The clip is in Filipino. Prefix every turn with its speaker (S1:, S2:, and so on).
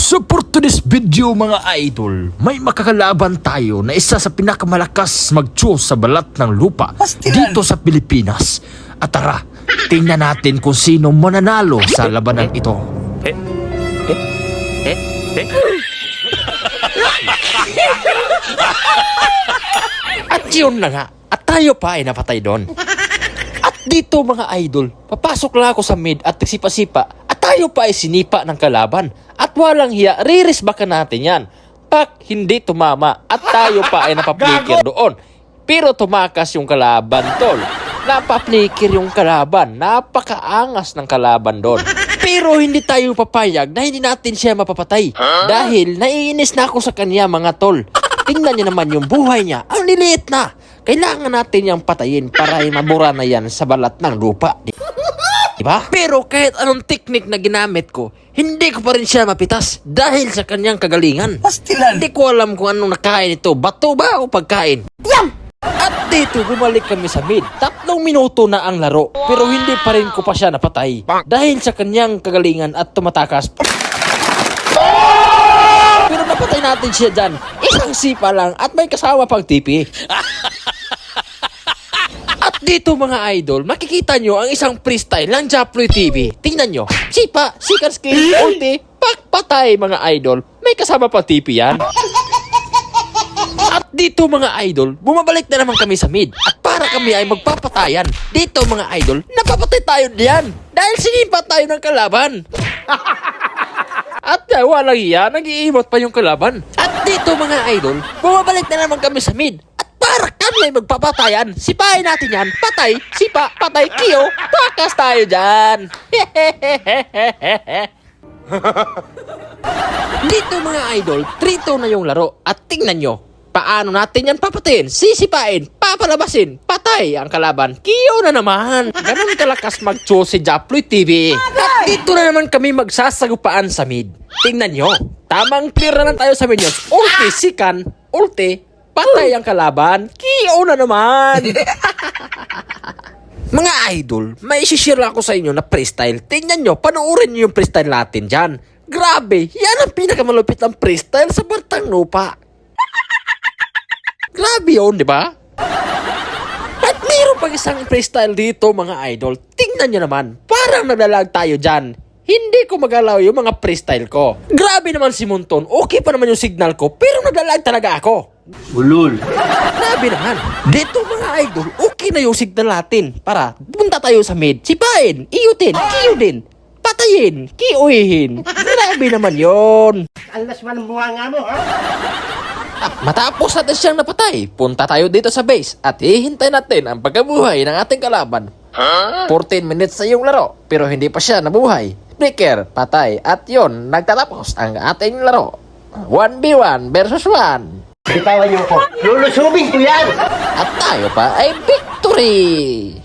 S1: So for today's video mga idol, may makakalaban tayo na isa sa pinakamalakas mag-choose sa balat ng lupa dito sa Pilipinas. At tara, tingnan natin kung sino mananalo sa labanan ito. At yun na nga, at tayo pa ay napatay doon. At dito mga idol, papasok lang ako sa mid at sipa-sipa at tayo pa ay sinipa ng kalaban. At walang hiya, ririsbakan natin yan. Pak, hindi tumama at tayo pa ay napaplikir doon. Pero tumakas yung kalaban, tol. Napaplikir yung kalaban. Napakaangas ng kalaban doon. Pero hindi tayo papayag na hindi natin siya mapapatay. Dahil naiinis na ako sa kanya mga tol. Tingnan niyo naman yung buhay niya. Ang liliit na. Kailangan natin niyang patayin para ay mabura na yan sa balat ng lupa. Diba? Pero kahit anong teknik na ginamit ko, hindi ko pa rin siya mapitas dahil sa kanyang kagalingan. Pastilan. Hindi ko alam kung anong nakain ito. Bato ba o pagkain? Yum! At dito, bumalik kami sa mid. 3 minuto na ang laro. Pero hindi pa rin ko pa siya napatay. Dahil sa kanyang kagalingan at tumatakas. Pero napatay natin siya dyan. Isang sipa lang at may kasama pang tipi. At dito mga idol, makikita nyo ang isang freestyle ng Japloy TV. Tingnan nyo. Sipa, sikan skill, ulti, pakpatay mga idol. May kasama pang tipi yan. At dito mga idol, bumabalik na naman kami sa mid. At para kami ay magpapatayan. Dito mga idol, napapatay tayo diyan. Dahil sinipa tayo ng kalaban. At walang iya, nag-iimot pa yung kalaban. At dito mga idol, bumabalik na naman kami sa mid. At para kami ay magpapatayan, sipahin natin yan. Patay, sipa, patay, kiyo. Takas tayo dyan. Dito mga idol, 3-2 na yung laro. At tingnan nyo, paano natin yan papatayin? Sisipain, papalabasin, patay ang kalaban. Kiyo na naman. Ganun kalakas mag-choose si Japloy TV. At dito na naman kami magsasagupaan sa mid. Tingnan nyo, tamang clear na lang tayo sa minions. Ulti, sikan, ulti, patay ang kalaban. Kiyo na naman. Mga idol, may isi-share lang ako sa inyo na freestyle. Tingnan nyo, panoorin nyo yung freestyle natin dyan. Grabe, yan ang pinakamalupit ng freestyle sa Batang Lupa. Grabe yun, di ba? At mayroon pang isang freestyle dito mga idol. Tingnan nyo naman, parang naglalag tayo dyan. Hindi ko magalaw yung mga freestyle ko. Grabe naman si Monton, okay pa naman yung signal ko, pero naglalag talaga ako.
S2: Ulul.
S1: Grabe naman. Dito mga idol, okay na yung signal natin. Para punta tayo sa mid. Sipain, iyutin, kiyudin, patayin, kiyuhin. Grabe naman yon.
S2: Alas man ang bunga nga mo, ha?
S1: Matapos natin siyang napatay, punta tayo dito sa base at hihintay natin ang pagkabuhay ng ating kalaban. 14 minutes sa yung laro, pero hindi pa siya nabuhay. Breaker, patay, at yon, nagtatapos ang ating laro. 1v1 versus 1.
S2: Bitawan niyo ko. Lulusubin ko yan!
S1: At tayo pa ay victory!